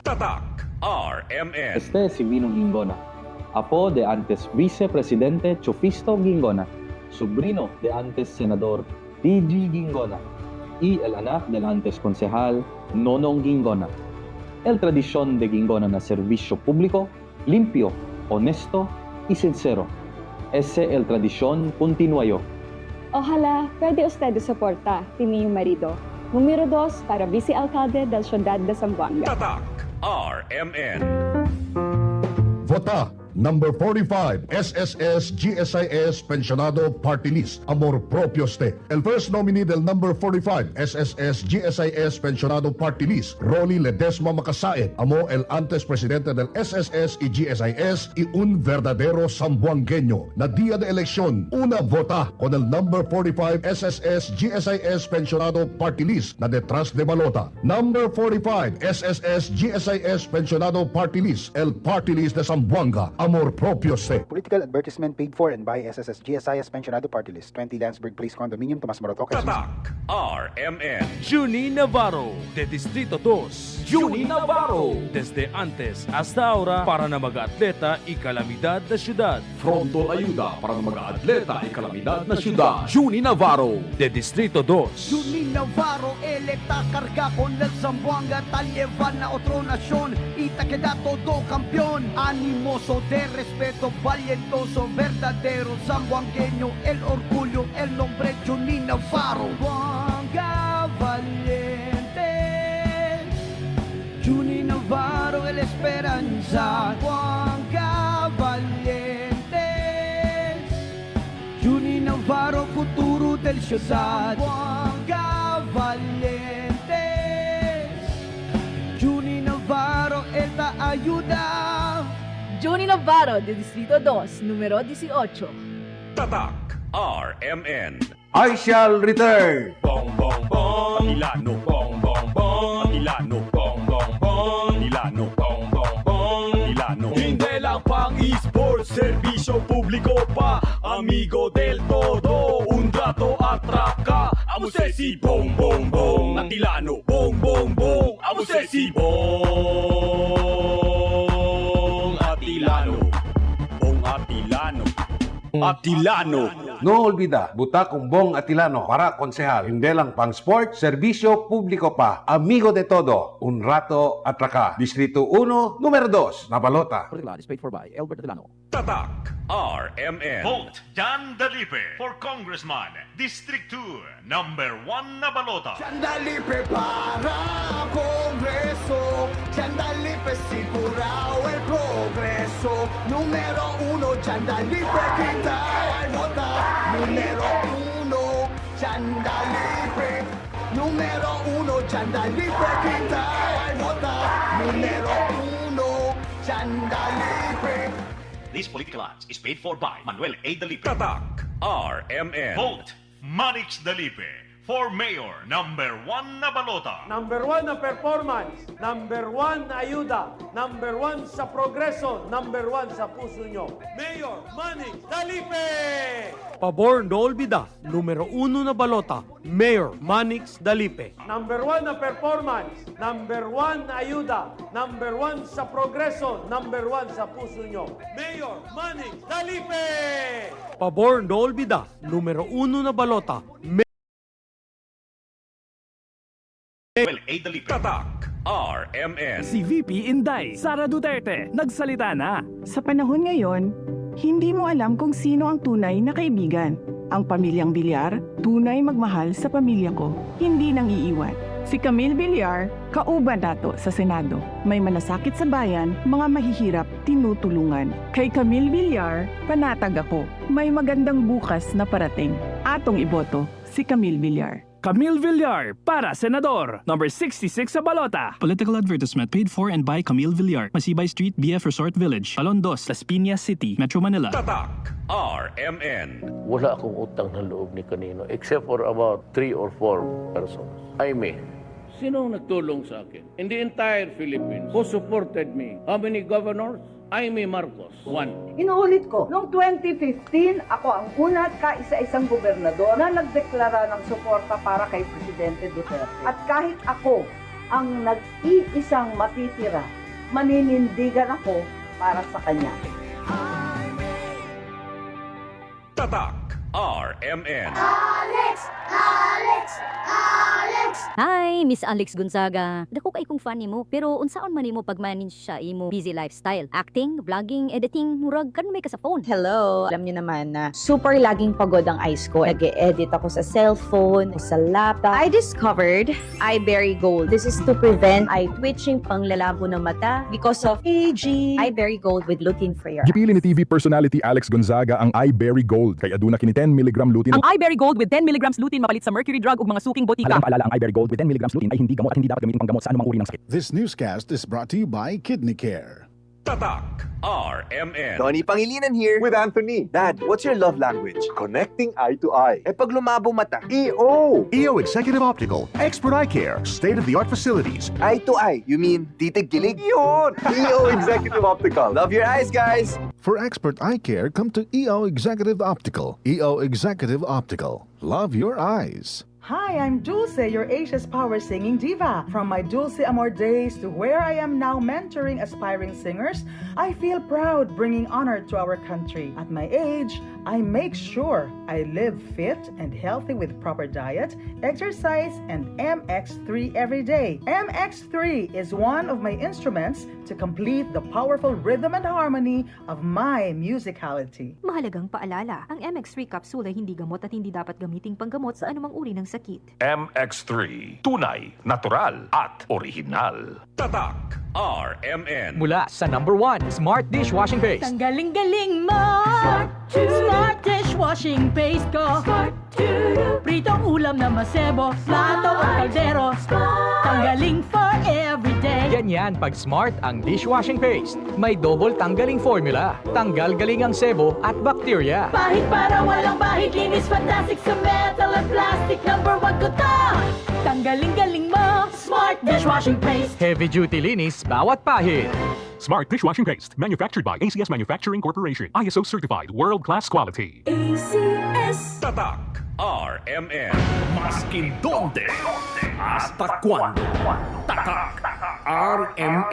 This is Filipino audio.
Tatak RMN. Si Vino Gingona, apo de antes Vice-Presidente Chofisto Gingona, sobrino de antes Senador D.G. Gingona, y el anak del antes Concejal Nonong Gingona. El tradición de Gingona na servicio público, limpio, honesto y sincero. Ese el tradición continuayo. Ojalá pwede usted suporta ti mio marido. Numero 2 para vice-alcalde del Ciudad de Zamboanga. Tatak RMN. Vota number 45, SSS GSIS Pensionado Party List, Amor Propio Ste. El first nominee del number 45, SSS GSIS Pensionado Party List, Rolly Ledesma Macasaet, amo el antes presidente del SSS y GSIS y un verdadero zamboangueño. Na día de elección, una vota con el number 45 SSS GSIS Pensionado Party List na detrás de balota. Number 45, SSS GSIS Pensionado Party List, el Party List de Zamboanga. Amor Propio Se. Political advertisement paid for and by SSS GSIS Pensionado Party List, 20 Landsberg Place Condominium, Tomas Morato, Quezon. Tatak RMN. Junie Navarro, de Distrito 2. Junie Navarro, desde antes hasta ahora para na mag-atleta y kalamidad na syudad. Frontol ayuda para ng mga atleta y kalamidad na syudad. Junie Navarro, de Distrito 2. Junie Navarro, electa carga con el Zamboanga, tal llevan a otra nación y te queda todo campeón. Animoso de respeto, valientoso, verdadero zamboangueño, el orgullo, el nombre Junie Navarro. Zamboanga valiente, Junie Navarro, el esperanza. Zamboanga valiente, Junie Navarro, futuro del ciudad. Zamboanga valiente, Junie Navarro, el da ayuda. Junie Navarro, de Distrito 2, número 18. Tatak RMN. I shall return. Bong bong bong. Ilano. Bong bong bong. Ilano. Bong bong bong. Ilano. Bong bong bong. Ilano. Hindi lang pang esports, serbisyo publiko pa. Amigo del todo, un trato at traka. Amo si bong bong bong. At Ilano. Bong bong bong. Amo si bong. Atilano. Bong Atilano. Atilano. No olvida, buta kung Bong Atilano para konsehal. Hindi lang pang sport, serbisyo publiko pa. Amigo de todo, un rato atraka. Distrito 1, numero 2, Nabalota. Tatak RMN. Vote Jan Dalipe for Congressman, District 2, number 1 na balota. Chandalipe para Congreso, Chandalipe sigurao el progreso. Número 1, Chandalipe quita el vota. Número 1, Chandalipe. Número 1, Chandalipe quita el vota. Número 1, Chandalipe. This political ads is paid for by Manuel A. Dalipe. Tatak RMN. Vote Manix Dalipe for Mayor, number 1 na balota. Number 1 na performance, number 1 na ayuda, number 1 sa progreso, number 1 sa puso nyo. Mayor Manning Dalipe! Pabor no olvida, numero 1 na balota, Mayor Manix Dalipe. Number 1 na performance, number 1 na ayuda, number 1 sa progreso, number 1 sa puso nyo. Mayor Manning Dalipe! Pabor no olvida, numero 1 na balota, Manuel A. Dalipe. Tatak RMN. Si VP Inday, Sara Duterte, nagsalita na. Sa panahon ngayon, hindi mo alam kung sino ang tunay na kaibigan. Ang pamilyang Villar, tunay magmahal sa pamilya ko, hindi nang iiwan. Si Camille Villar, kauban nato sa Senado. May malasakit sa bayan, mga mahihirap, tinutulungan. Kay Camille Villar, panatag ako. May magandang bukas na parating. Atong iboto, si Camille Villar. Camille Villar, para Senador, number 66 sa balota. Political advertisement paid for and by Camille Villar, Masibay Street, BF Resort Village, Alondos, Las Piñas City, Metro Manila. Tatak RMN. Wala akong utang na loob ni kanino except for about 3 or 4 persons. Jaime, sino ang nagtulong sa akin? In the entire Philippines, who supported me? How many governors? Jaime Marcos, 1. Inuulit ko, noong 2015, ako ang una at kaisa-isang gobernador na nagdeklara ng suporta para kay Presidente Duterte. At kahit ako ang nag-iisang matitira. Maninindigan ako para sa kanya. Tatak RMN. Hi, Miss Alex Gonzaga. Dako kay kong fan nimo, pero unsaon man nimo pagmanage sa imo busy lifestyle? Acting, vlogging, editing, murag kan may ka sa phone. Hello! Alam niyo naman na super laging pagod ang eyes ko. Nag-e-edit ako sa cellphone, sa laptop. I discovered iBerry Gold. This is to prevent eye twitching, panglalabo ng mata because of aging. iBerry Gold with lutein for your Gipili ni TV personality Alex Gonzaga ang iBerry Gold kay aduna kini 10 mg lutein. Ang iBerry Gold with 10 mg lutein mapalit sa mercury drug ug mga suking botika. Halagang paalala, ang iBerry Gold with 10 mg lutein ay hindi gamot at hindi dapat gamitin panggamot sa anumang uri ng sakit. This newscast is brought to you by Kidney Care. Tatak RMN. Donnie Pangilinan here. With Anthony. Dad, what's your love language? Connecting eye to eye. Eh pag lumabo mata. EO! EO Executive Optical. Expert eye care. State-of-the-art facilities. Eye to eye. You mean titig-gilig? Yun! EO Executive Optical. Love your eyes, guys! For expert eye care, come to EO Executive Optical. EO Executive Optical. Love your eyes. Hi, I'm Dulce, your Asia's power singing diva. From my Dulce Amor days to where I am now mentoring aspiring singers, I feel proud bringing honor to our country. At my age, I make sure I live fit and healthy with proper diet, exercise, and MX3 every day. MX3 is one of my instruments to complete the powerful rhythm and harmony of my musicality. Mahalagang paalala, ang MX3 capsule ay hindi gamot at hindi dapat gamiting panggamot sa anumang uri ng sakit. MX3. Tunay, natural, at original. Tatak RMN. Mula sa #1 Smart Dishwashing Paste. Ang galing-galing mo! Smart Dishwashing Paste ko! Pritong ulam na masebo, plato o kaldero. Tanggaling for everyday. Ganyan pag Smart ang dishwashing paste. May double tanggaling formula. Tanggal galing ang sebo at bakterya. Bahit para walang bahit, linis fantastic sa metal at plastic. #1 ko to! Tanggaling-galing mo! Smart Dishwashing Paste. Heavy duty linis bawat pahid. Smart Dishwashing Paste. Manufactured by ACS Manufacturing Corporation. ISO certified. World-class quality. ACS. Tatak RMN. Maskin donde, hasta cuando. Tatak RMN.